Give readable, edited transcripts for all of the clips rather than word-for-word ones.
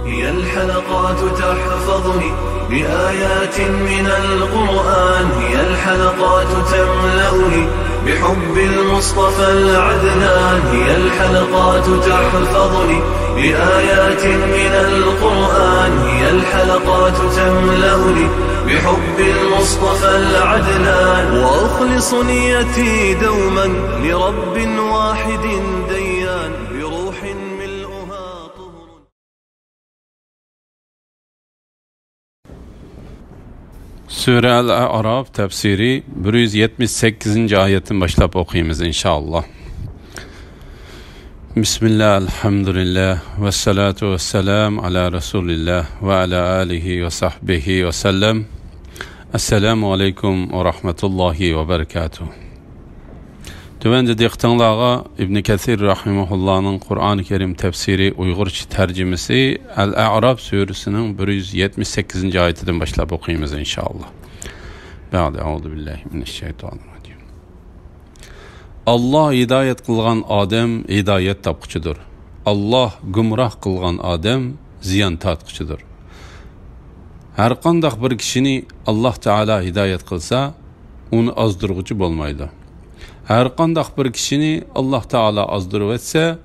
هي الحلقات تحفظني بآيات من القرآن، هي الحلقات تملأني بحب المصطفى العدنان، هي الحلقات تحفظني بآيات من القرآن، هي الحلقات تملأني بحب المصطفى العدنان، وأخلص نيتي دوما لرب واحد ديان بروح ملؤها طهر. Sure Al-A'raf tefsiri 178. ayetin başlap okuyumuz inşallah. Bismillah, elhamdülillah, ve salatu ve selam ala Resulillah ve ala alihi ve sahbihi ve sellem. Esselamu aleyküm ve rahmetullahi ve berekatuhu. Tövende diqtanlağa İbn Kathir rahimahullah'ın Kur'an-ı Kerim tefsiri Uygurca tercümesi El-A'raf suresinin 178. ayetinden başlayıp okuyumuz inşallah. Ba'de euzu billahi mineşşeytanirracim. Allah hidayet kılgan adam hidayet tapqıçıdır. Allah gumrah kılgan adam ziyan tatqıçıdır. Her qandaq bir kişini Allah Teala hidayet kılsa onu azdırğıcı bolmaydı. Her qandaq bir kişini Allah Teala azdırıp etse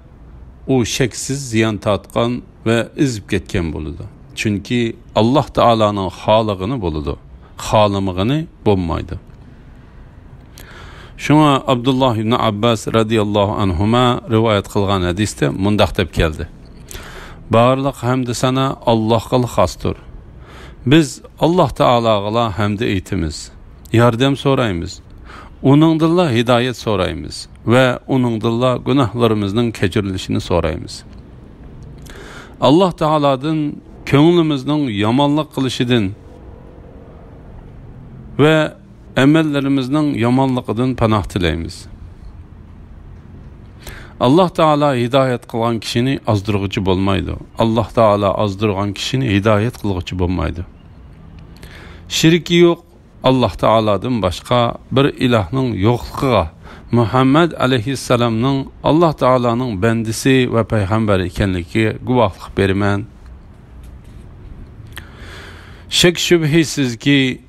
o şeksiz ziyan tatqan ve izip ketken boludu. Çünkü Allah Teala'nın halıqını boludu. Halımığını bolmaydı. Şuna Abdullah ibn Abbas radiyallahu anhuma rivayet kılgan hadiste mundaq dep keldi. Barlıq hamd sana Allah'a xasdır. Biz Allah Teala'ga hamd eytimiz. Yardım sorayımız. Onunla hidayet sorayımız ve onunla günahlarımızın keçirilişini sorayımız. Allah Teala'dan köngülümüzün yamanlık kılışıdın ve emellerimizin yamanlıkıdan panah dileyimiz. Allah Teala hidayet kılan kişini azdırgıcı bolmaydı. Allah Teala azdırgan kişini hidayet kılgıcı bolmaydı. Şirki yok. Allah Teala'dan başka bir ilahның yo'qligiga Muhammed aleyhisselamның Allah Teala'nın bendisi ve peygamber ekenligiga guvohlik beraman. Şek şübhisiz ki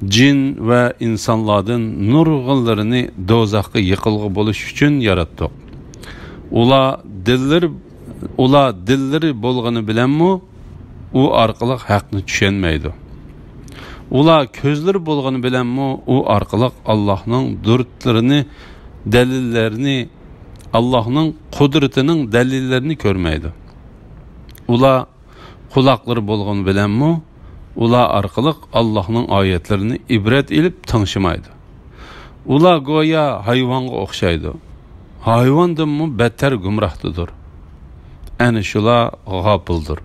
cin ve insanlardan nurg'unlarini do'zaxga yiqilg'i bo'lish uchun yaratdik. Ular dilleri bo'lgani bilanmi u orqali haqni tushunmaydi. Ular közleri bolğanı bilenmi o arqalıq Allah'ın dürtlerini, delillerini, Allah'ın kudretinin delillerini görmeydi. Ular kulakları bolğanı bilenmi ular arqalıq Allah'ın ayetlerini ibret ilip tanışmaydı. Ular goya hayvanga oxşaydı. Hayvandan mı beter gumrahtıdır. Əni şular gapıldır.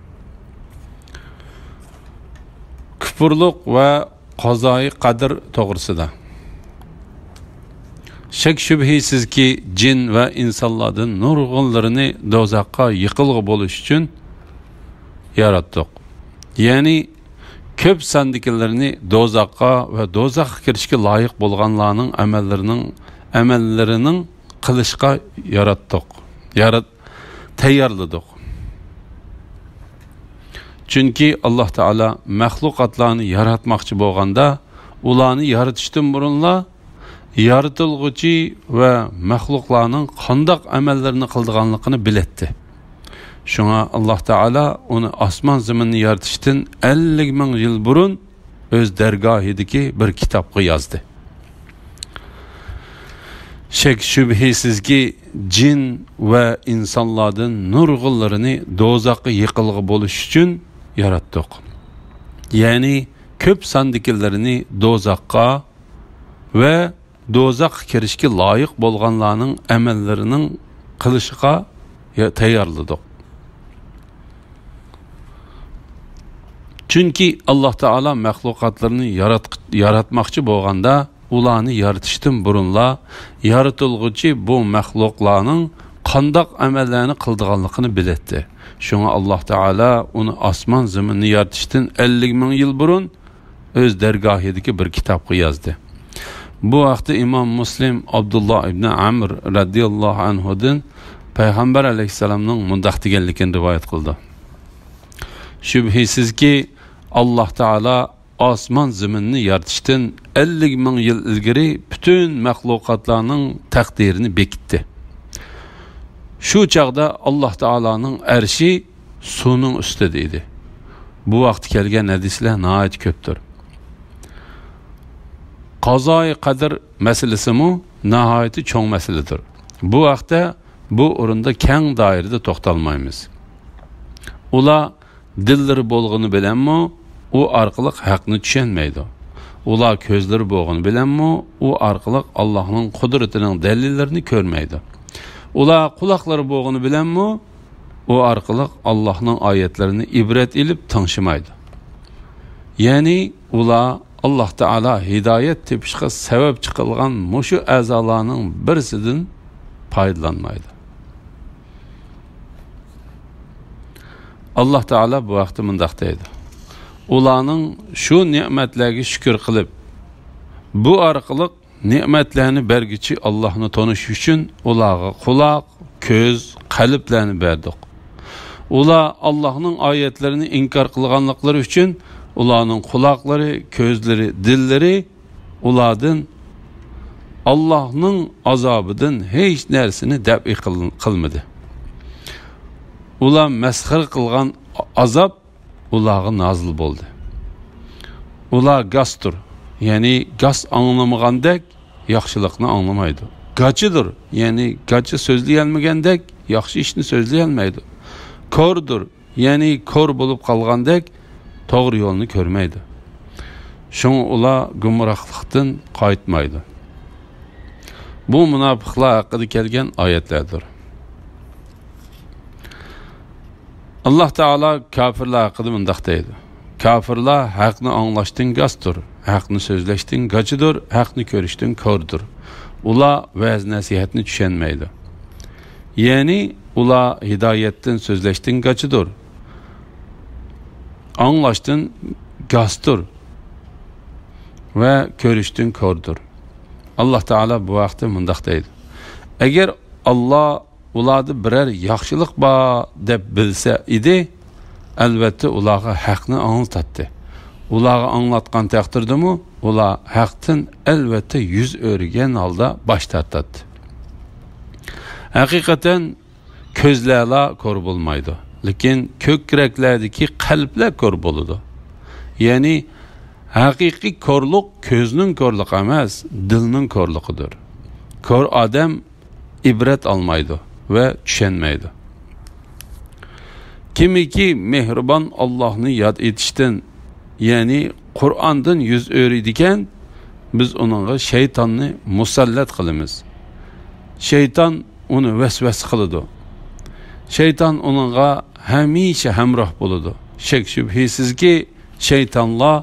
Küfürlük ve qazayı qadir toğrısıda. Şek şübhisiz ki cin ve insanlardan nurg'unlarini do'zaxqa yiqilg'i bo'lish uchun yaratdik. Yani köp sandikilerini do'zaxqa ve do'zaxga kirishga loyiq bo'lganlarning amallarının qilishga yaratdik. Tayyorladik. Çünkü Allah Teala məxluqatlarını yaratmakçı bolğanda ularını yaratışdan burunla yaratılğıcı ve məxluqlarının qandaq əməllərini qıldığanlığını biletdi. Şuna Allah Teala onu asman zəminini yaratışdan 50.000 yıl burun öz dərgahidiki bir kitapqa yazdı. Şek şübhisiz ki cin ve insanlardan nurg'unlarini do'zaxga yiqilg'i bo'lish uchun yaratdik. Yani köp sandikilerini do'zaxqa ve do'zax kirishga loyiq bo'lganlarning amallarının qilishga tayyorladik. Çünkü Allah Teala məxluqatlarını yaratmakçı bo'lganda ularni yaratışdan burunla yaratılğıcı bu məxluqlarning qandaq amallarını qıldığanlığını biletdi. Şuna Allah Teala onu asman zəminini yaratışdan 50.000 yıl burun öz dərgahidiki bir kitapqa yazdı. Bu vaqtda İmam Muslim Abdullah ibn Amr radiyallahu anhudan Peygamber aleyhisselamның mundaq deganligini rivayet qildi. Şübhisizki Allah Taala osmon zaminni yaratishdan 50 ming yil ilgari bütün mahluqotlarning taqdirini bekitdi. Shu chaqda Allah Taalaning arshi suvning ustida edi. Bu vaqt kelgan hadislar nihoyat ko'pdir. Qazoi qadr masalasi mu nihoyat cho'ng masaladir. Bu vaqtda bu o'rinda keng doirada to'xtalmaymiz. Ular dillari bo'lg'ini bilanmi, u orqali haqni tushunmaydi. Ular ko'zlari bo'lg'ini bilanmi, u orqali Allohning qudratining dalillarini ko'rmaydi. Ular quloqlari bo'lg'ini bilanmi, u orqali Allohning oyatlarini ibrat ilib ting'shimaydi. Ya'ni ular Allah Taala hidoyat tepishga sabab chiqilgan mushu a'zolarning birisidan foydalanmaydi. Allah Taala bu vaqtda mundaq deydi: ularning shu ne'matlarga shukr qilib, bu orqali ne'matlarni bergichi Allohni tonish uchun ularga quloq, ko'z, qalblarni berdik. Ular Allohning oyatlarini inkor qilganliklari uchun ularning quloqlari, ko'zlari, dillari ulardan Allohning azobidan hech narsani dabi qilmadi. Ular masxir qilgan azob ularga nozil bo'ldi. Ular gastur, ya'ni gas anglamagandek yaxshilikni anglamaydi. Gachidir, ya'ni gachi so'zlay olmagandek yaxshi ishni so'zlay olmaydi. Ko'rdir, ya'ni ko'r bo'lib qolgandek to'g'ri yo'lni ko'rmaydi. Shunga ular gumrohlikdan qaytmaydi. Bu munofiqlar haqida kelgan oyatlardir. Allah Taala kafirlar haqida mundaq deydi: kafirlar haqni anglashdan gastur, haqni so'zlashdan gachidir, haqni ko'rishdan ko'rdir. Ular va'z nasihatni tushunmaydi. Ya'ni ular hidoyatdan so'zlashdan gachidir, anglashdan gastur va ko'rishdan ko'rdir. Allah Taala bu vaqtda mundaq deydi: agar Allah ularda biror yaxshilik bor deb bilsa edi, albatta ularga haqni anglatdi. Ularga anglatgan taqdirdami, ular haqdan albatta yuz o'rgan holda bosh tortadi. Haqiqatan ko'zlarla ko'r bo'lmaydi, lekin ko'kraklardagi qalblar ko'r bo'ladi. Ya'ni haqiqiy ko'rlik ko'zning ko'rligi emas, dilning ko'rligidir. Ko'r odam ibrat olmaydi ve tushunmaydi. Kimiki mehribon Allohni yod etishdan, ya'ni Qur'ondan yuz o'riydigan, biz uningga shaytonni musallat qilamiz. Shayton uni vasvas qiladi. Shayton uningga hamisha hamroh bo'ladi. Shak shubhisizki shaytonlar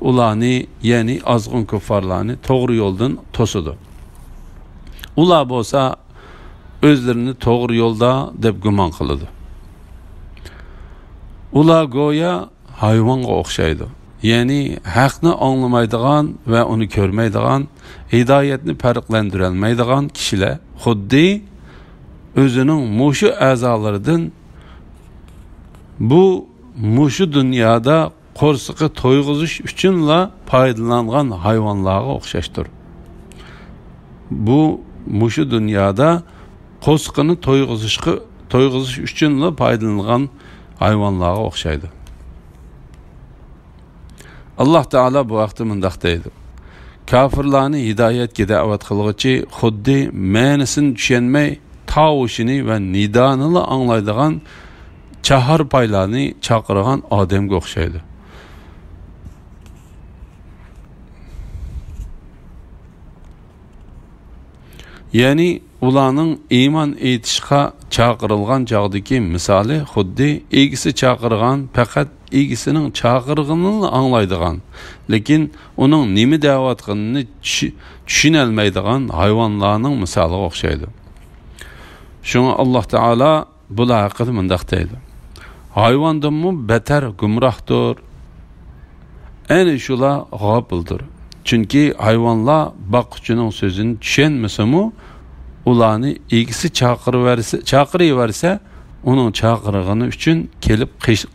ularni, ya'ni azg'un kuffarlarni to'g'ri yo'ldan to'sadi. Ular bo'lsa özlerini to'g'ri yo'lda deb gumon qiladi. Ular go'yo hayvonga o'xshaydi. Ya'ni haqni anglamaydigan va uni ko'rmaydigan, hidoyatni farqlantira olmaydigan kishilar xuddi o'zining mushu a'zolaridan bu mushu dunyoda qo'rsiqi to'yg'izish uchunla foydalangan hayvonlarga o'xshashdir. Bu mushu dunyoda qo'sqini to'yg'izish uchunla foydalangan hayvonlarga o'xshaydi. Allah Taala bu vaqtda mundaq deydi: kafirlarni hidoyatga da'vat qilg'ichi xuddi ma'nisini tushunmay tovushini va nidonini anglaydigan chahar paylarni chaqirgan odamga o'xshaydi. Ya'ni ularning iymon etishga chaqirilgan chog'dagi misoli xuddi egisi chaqirgan, faqat egisining chaqirganini anglaydigan, lekin uning nima da'vatligini tushuna olmaydigan hayvonlarning misoliga o'xshaydi. Shunga Alloh Taala bular haqida mundaq deydi: hayvondanmi betar gumrohdir. Ana shular g'ofildir. Chunki hayvonlar boquvchining so'zini tushunmasa-mu, ularni egisi chaqiraversa, uning chaqirig'ini uchun kelib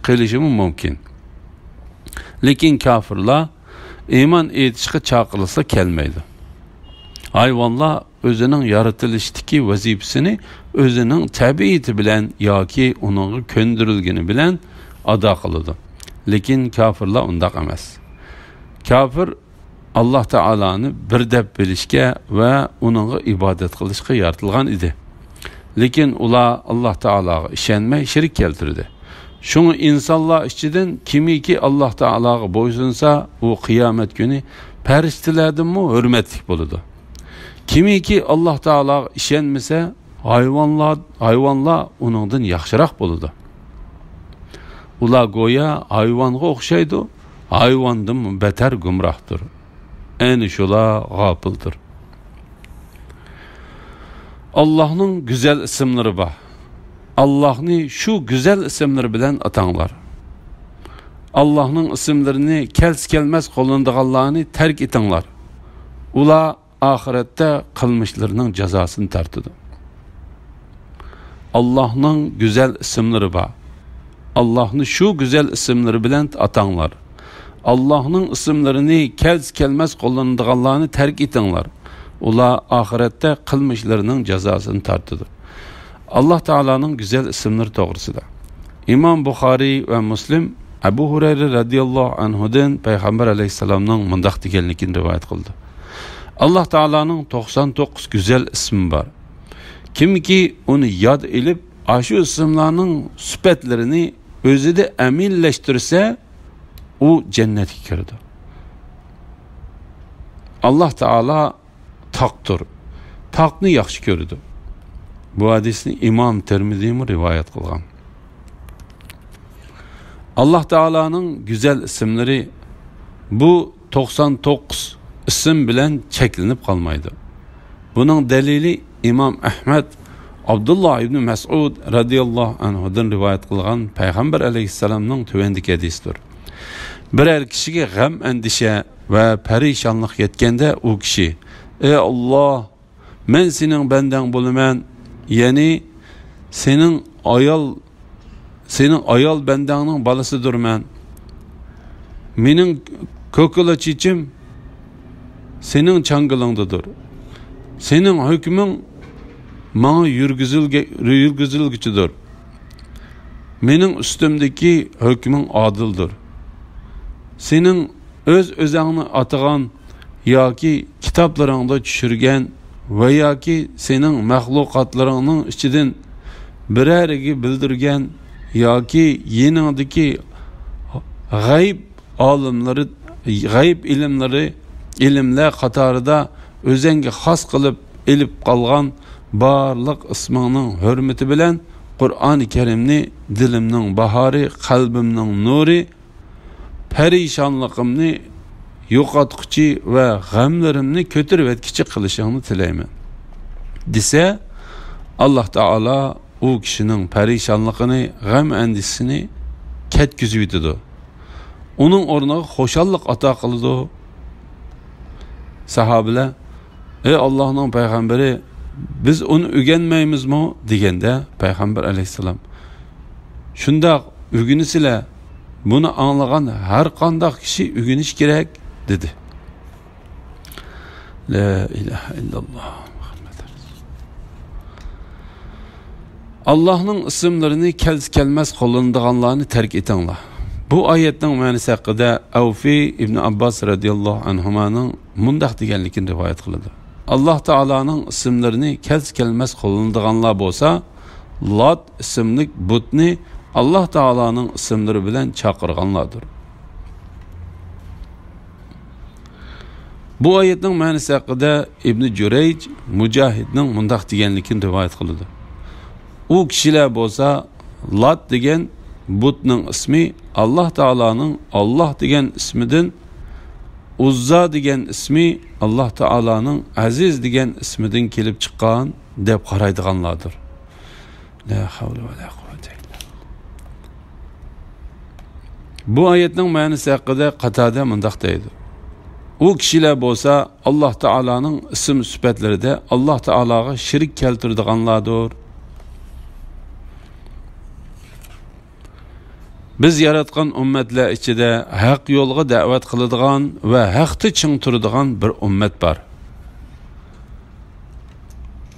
qilishi mumkin. Lekin kofirlar iymon etishga chaqirilsa kelmaydi. Hayvonlar o'zining yaratilishdagi vazifasini o'zining tabiati bilan yoki uning ko'ndirilgani bilan ado qiladi. Lekin kofirlar undaq emas. Kofir Alloh taolani bir deb bilishga va uningga ibodat qilishga yaratilgan edi. Lekin ular Alloh taolaga ishonmay shirk keltirdi. Şunu insanlar ichidan kimiki Alloh taolaga bo'ysunsa, u qiyomat kuni farishtalardan hurmatli bo'ladi. Kimiki Alloh taolaga ishonmasa, hayvonlar uningdan yaxshiroq bo'ladi. Ular go'yo hayvonga o'xshaydi, hayvondan beter gumrohdir. Ayni shular g'ofildir. Allah'ın güzel isimleri var. Allah'ını şu güzel isimleri bilen atanglar. Allah'ın isimlerini kels kelmez qo'llandiganlarni terk etinglar. Ular ahirette kılmışlarının cezasını tartıdı. Allah'ın güzel isimleri var. Allah'ını şu güzel isimleri bilen atanglar. Allah'ın isimlerini kels kelmez qo'llandiganlarni terk etinglar. Ular ahirette kılmışlarının cezasını tartıdı. Allah Teala'nın güzel isimleri doğrusunda. İmam Bukhari ve Müslim Ebu Hureyre radıyallahu anhu'dan Peygamber aleyhisselam'ın mındaq deganligini rivayet kıldı. Allah Teala'nın 99 güzel ismi var. Kimki onu yad edip aşı isimlerinin süpetlerini özü de eminleştirirse o cennete girdi. Allah Teala taktır. Takni yaxşı gördü. Bu hadisni İmam Tirmizi rivayet kılgan. Allah Teala'nın güzel isimleri bu 99 isim bilen çeklenip kalmaydı. Bunun delili İmam Ahmed Abdullah ibn Mes'ud radıyallahu anhu'dan rivayet kılgan Peygamber aleyhisselam'ın tüvendik hadistir. Birer kişiye gam endişe ve perişanlık yetkende o kişi ey Allah men senin benden bulumen yani senin ayal bendanın balısıdır men. Menin köküla çiçim senin çangılındadır. Senin hükmün bana yürgüzülgüçüdür. Menin üstümdeki hükmün adıldır. Senin özağını atıgan ya ki kitaplarında düşürgen veya ki senin mahlukatlarının içinden birerigi bildirgen ya ki yenindeki gayb alimleri, gayb ilimler katarıda özenge has kılıp elip kalgan barlık isminin hürmeti bilen Kur'an-ı Kerim'ni dilimnin baharı, kalbimnin nuri, perişanlığımni yo'qotquchi ve g'amlarimni ko'tarib etkichi qilishingni tilayman desa Alloh taolo u kishining perişanligini, g'am andisini ketkizib yutadi. Uning o'rniga xo'shallik ato qiladi. Sahobalar ey Allohning payg'ambari biz uni o'rganmaymizmi deganda payg'ambar alayhissalom shundoq o'rganisizlar, buni anglagan har qanday kishi o'rganish kerak dedi. La ilahe illallah Muhammed Resul. Allah'ın isimlerini kelmez qo'llandiganlarni terk etinglar. Bu oyatning ma'nosi haqida Avfi ibn Abbas radıyallahu anhumanın mundaq deganligini rivayet qiladi. Allah Teala'nın isimlerini kelmez qo'llandiganlar bo'lsa, Lat ismlik butni Allah Teala'nın isimleri bilen chaqirganlardir. Bu ayetning ma'nosi haqida Ibn Jurayj Mujahidning mundaq deganligini rivayet qiladi. U kishilar bo'lsa Lat degan butning ismi Allah Teala'nın Allah degan ismidan, Uzza degan ismi Allah Teala'nın Aziz degan ismidan kelib chiqqan deb qaraydiganlardir. La havle ve la kuvvete illa billah. Bu ayetning ma'nosi haqida Qatada mundaq deydi. O kişiler bo'lsa Allah Teala'nın isim sübetleri de Allah Teala'ga şirk keltirdiganlardır. Biz yaratgan ummatlar ichida haq yo'lga da'vat qiladigan va haqni ching turadigan bir ummat bor.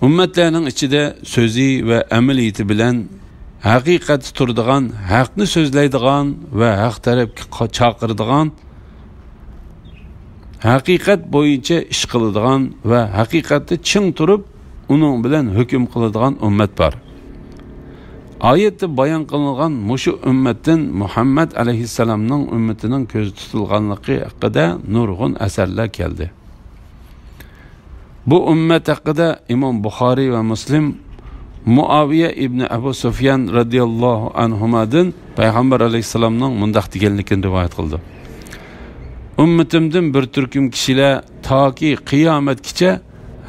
Ummatlarning ichida so'zi va amaliyati bilan haqiqat turadigan, haqni so'zlaydigan va haq tarafga chaqiradigan, haqiqat bo'yicha ish qiladigan va haqiqatni ching turib, uning bilan hukm qiladigan ummat bor. Oyatda bayon qilingan mushu ummatdan Muhammad alayhissalomning ummatining ko'z tutilganligi haqida nurg'un asarlar keldi. Bu ummat haqida Imom Buxoriy va Muslim Muaviya ibn Abu Sufyan radhiyallohu anhumadan Payg'ambar alayhissalomning mundaq deganligini rivoyat qildi. Ummatimdan bir turkum kishilar toki qiyomatgacha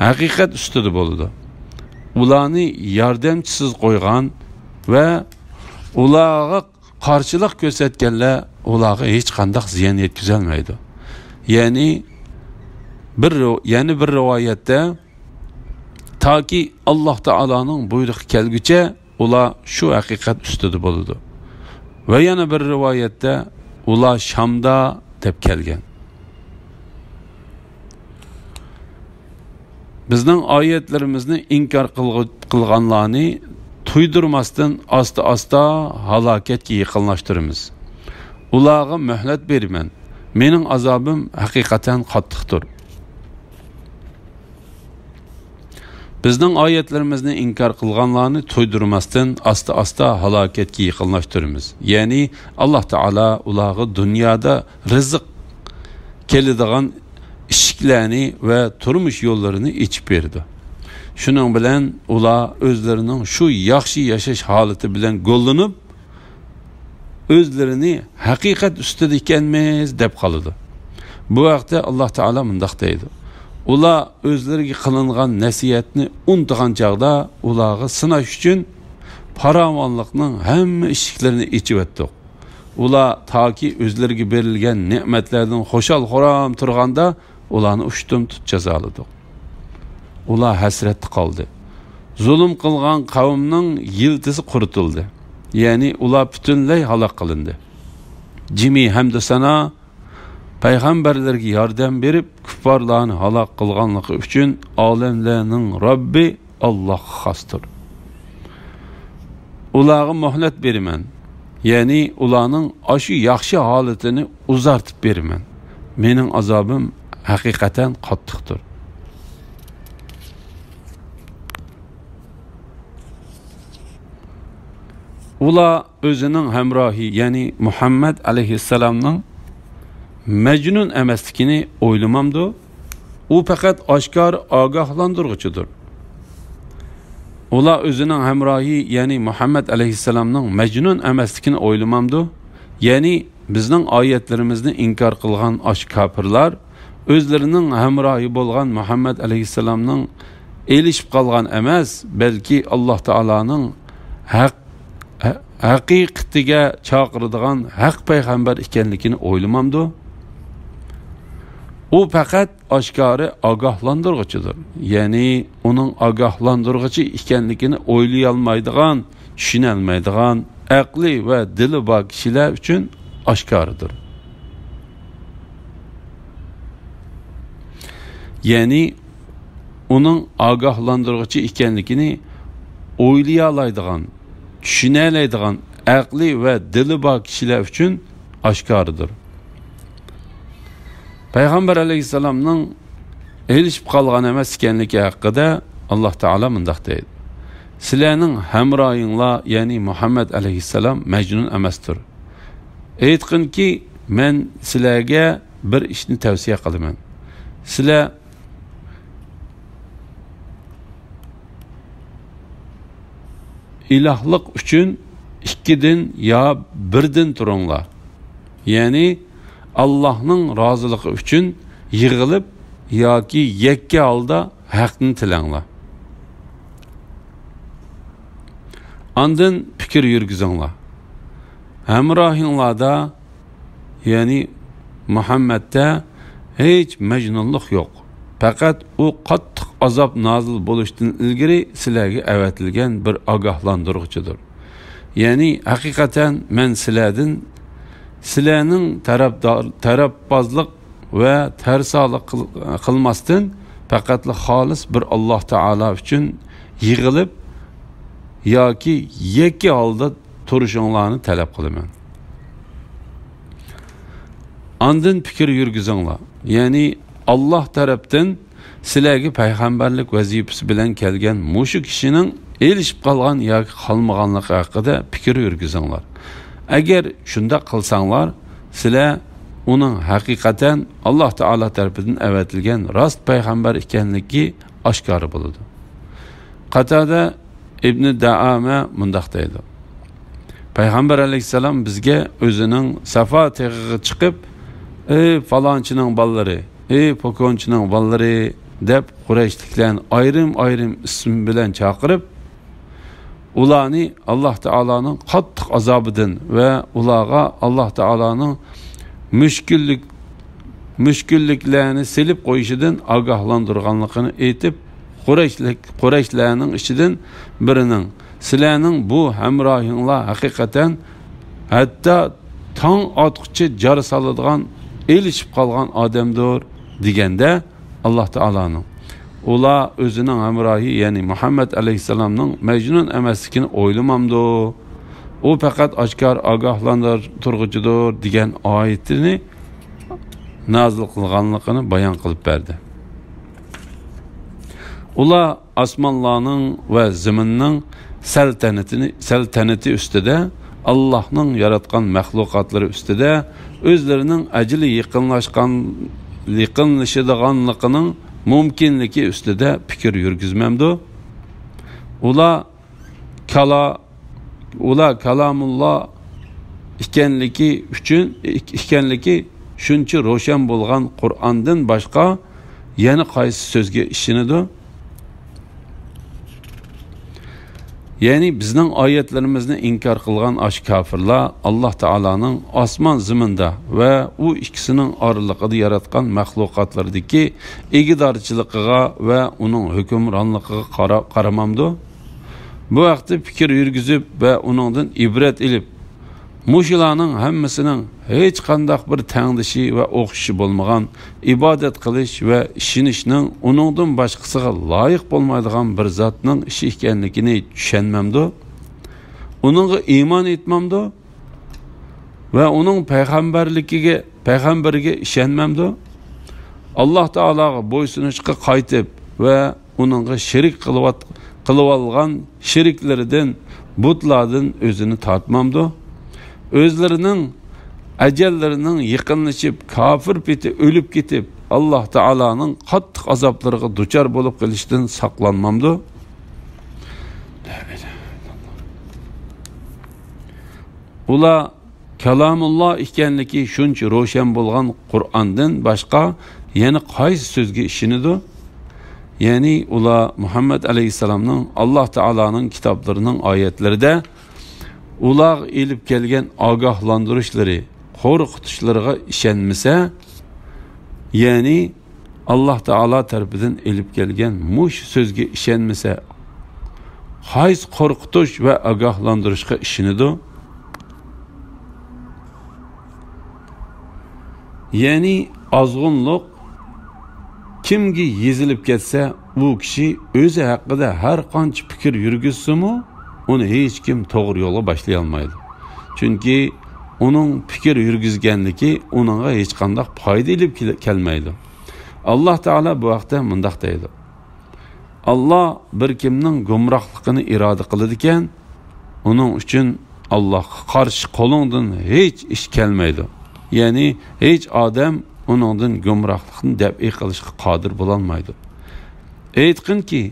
haqiqat ustida bo'ladi. Ularni yordamchisiz qo'ygan va ularga qarshilik ko'rsatganlar ularga hech qanday ziyon yetkazolmaydi. Ya'ni bir rivoyatda toki Alloh taolaning buyrug'i kelguncha ular shu haqiqat ustida bo'ladi. Va yana bir rivoyatda ular Shamda deb kelgan. Bizning oyatlarimizni inkor qilganlarni tuydurmasdan asta halokatga yaqinlashtiramiz. Ularga muhlat berman. Mening azobim haqiqatan qattiqdir. Bizning oyatlarimizni inkor qilganlarni to'ydurmasdan asta halokatga yaqinlashtiramiz. Ya'ni Alloh taolo ularga dunyoda rizq keladigan ishiklarni va turmush yo'llarini ichib berdi. Shuning bilan ular o'zlarining shu yaxshi yashash holati bilan go'llanib, o'zlarini haqiqat ustida ekanmiz deb qoladi. Bu vaqtda Alloh taolo mundaq deydi: ular o'zlariga qilingan nasihatni unutgan chaqda ularga sinash uchun farovonlikning hamma eshiklarini ichib o'tdi. Ular toki o'zlariga berilgan ne'matlardan xo'shal-xuram turganda ularni ushtum tut jazoladi. Ular hasratda qoldi. Zulm qilgan qavmning yiltisi quritildi. Ya'ni ular butunlay halok qilindi. Jimi hamd sana payg'ambarlarga yordam berib, kuffarlarni halok qilganligi uchun olamlarning Robbi Alloh xosdir. Ularga muhlat beraman. Ya'ni ularning shu yaxshi holatini uzartib beraman. Mening azobim haqiqatan qattiqdir. Ular o'zining hamrohi, ya'ni Muhammad alayhissalomning majnun emasligini o'ylamamdi. U faqat oshkor ogohlantiruvchidir. Ular o'zining hamrohi, ya'ni Muhammad alayhissalomning majnun emasligini o'ylamamdi. Ya'ni bizning oyatlarimizni inkor qilgan kofirlar o'zlarining hamrohi bo'lgan Muhammad alayhissalomning elishib qolgan emas, balki Alloh taolaning haqiqatiga chaqiradigan haq payg'ambar ekanligini o'ylamamdi. U faqat oshkori ogohlantiruvchidir. Ya'ni uning ogohlantiruvchi ekanligini o'ylay olmaydigan, tushuna olmaydigan aqli va dili bor kishilar uchun oshkoridir. Ya'ni uning ogohlantiruvchi ekanligini o'ylay oladigan, tushuna oladigan aqli va dili bor kishilar uchun oshkoridir. Payg'ambar alayhissalomning elishib qolgan emas ekanligi haqida Alloh taolo mundaq deydi: sizlarning hamroyinglar, ya'ni Muhammad alayhissalom majnun emasdir. Aytqinki, men sizlarga bir ishni tavsiya qilaman. Sizlar ilohlik uchun ikkidan yo birdan turinglar. Ya'ni Allohning roziligi uchun yig'ilib yoki yakka holda haqni tilanglar. Ondan fikr yurgizinglar. Hamrohinglarda, ya'ni Muhammadda hech majnunlik yo'q. Faqat u qattiq azob nozil bo'lishdan ilgari sizlarga avatilgan bir ogohlantiruvchidir. Ya'ni haqiqatan men sizlarning tarafbozlik va tarsolik qilmasdan faqat xolis bir Alloh taolo uchun yig'ilib yoki yakka holda turishinglarni talab qilaman. Andın fikir yurgizinglar. Ya'ni Alloh tarafdan sizlarga payg'ambarlik vazifasi bilan kelgan mushu kishining elishib qolgan yoki qolmaganligi haqida fikir yurgizinglar. Agar shunda qilsanglar, sizlar uning haqiqatan Alloh taolo tarafidan avatilgan rost payg'ambar ekanligi oshkor bo'ladi. Qatada ibn Daama mundaq deydi. Payg'ambar alayhisalom bizga o'zining Safa tog'iga chiqib, "Ey falonchining ballari, ey pokonchining ballari" deb Qurayshliklarni ayrim ism bilan chaqirib, ularni Alloh taoloning qattiq azobidan va ularga Alloh taoloning mushkulliklarni silib qo'yishidan ogohlantirganligini aytib, Qurayshlarning ichidan birining sizlarning bu hamrohinglar haqiqatan hatto tong otqichi jar soladigan elishib qolgan odamdir deganda Alloh taoloning ular o'zining hamrohi, ya'ni Muhammad alayhisalomning majnun emasligini o'ylamamdi. U faqat oshkor ogohlantiruvchidir degan oyatini nozil qilganligini bayon qilib berdi. Ular osmonlarning va zaminning saltanati ustida, Allohning yaratgan mahluqotlari ustida o'zlarining ajli yaqinlashadiganligining mumkinligi ustida fikr yurgizmamdi. Ular kalamulloh ekanligi shuncha ro'shan bo'lgan Qur'ondan boshqa yana qaysi so'zga ishonadi? Ya'ni bizning oyatlarimizni inkor qilgan ash kofirlar Alloh taolaning osmon zaminda va u ikkisining oralig'ida yaratgan mahluqotlardagi egidorchiligiga va uning hukmronligiga qaramamdi. Bu vaqtda fikr yurgizib va uningdan ibrat ilib, mushularning hammasining hech qanday bir tangdishi va o'xishi bo'lmagan ibodat qilish va ishonishning uningdan boshqasiga loyiq bo'lmaydigan bir zotning ishi ekanligini tushunmamdi. Uningga iymon etmamdi va uning payg'ambariga ishonmamdi. Alloh taologa bo'ysunishga qaytib va uningga shirik qilib olgan shiriklaridan, butlardan o'zini tortmamdi. O'zlarining ajallarining yaqinlashib, kofir peti o'lib ketib, Alloh taolaning qattiq azoblariga duchor bo'lib qolishdan saqlanmamdi. Ular kalamulloh ekanligi shuncha ro'shan bo'lgan Qur'ondan boshqa yana qaysi so'zga ishonadi? Ya'ni ular Muhammad alayhisalomning Alloh taolaning kitoblarining oyatlarida ular elib kelgan ogohlantirishlari, qo'rqitishlariga ishonmasa, ya'ni Alloh taolo tarafidan elib kelgan mush so'zga ishonmasa, qaysi qo'rqitish va ogohlantirishga ishonadi? Ya'ni azg'unlik kimga yezilib ketsa, bu kishi o'zi haqida har qancha fikr yurgizsa-mu, uni hech kim to'g'ri yo'lga boshlay olmaydi. Chunki uning fikr yurgizganligi uningga hech qanday foyda olib kelmaydi. Alloh taolo bu vaqtda mundaq deydi: Alloh bir kimning gumrohligini iroda qiladi ekan, uning uchun Allohga qarshi qo'lingdan hech ish kelmaydi. Ya'ni hech odam uningdan gumrohlikni dab'i qilishga qodir bo'la olmaydi. Aytqinki,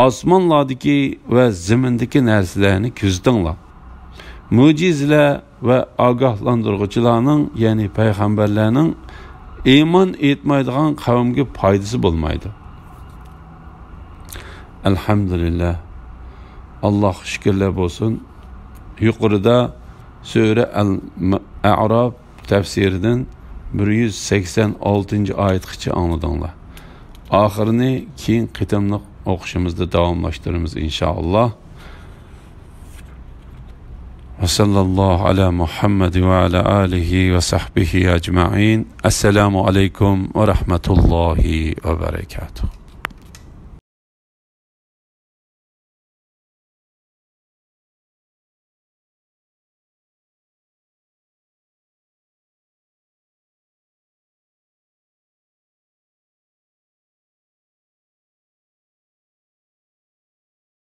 osmonlardagi va zamindagi narsalarni kuzatinglar. Mo'jizalar va ogohlantiruvchilarning, ya'ni payg'ambarlarning iymon etmaydigan qavmga foydasi bo'lmaydi. Alhamdulillah. Alloh shukrlar bo'lsin. Yuqorida sura Al-A'raf tafsiridan 186-oyatgacha angladinglar. Oxirini keyin qitimliq o'qishimizda davomlashtiramiz inshaalloh. وصلى الله على محمد وعلى آله وصحبه أجمعين. السلام عليكم ورحمة الله وبركاته.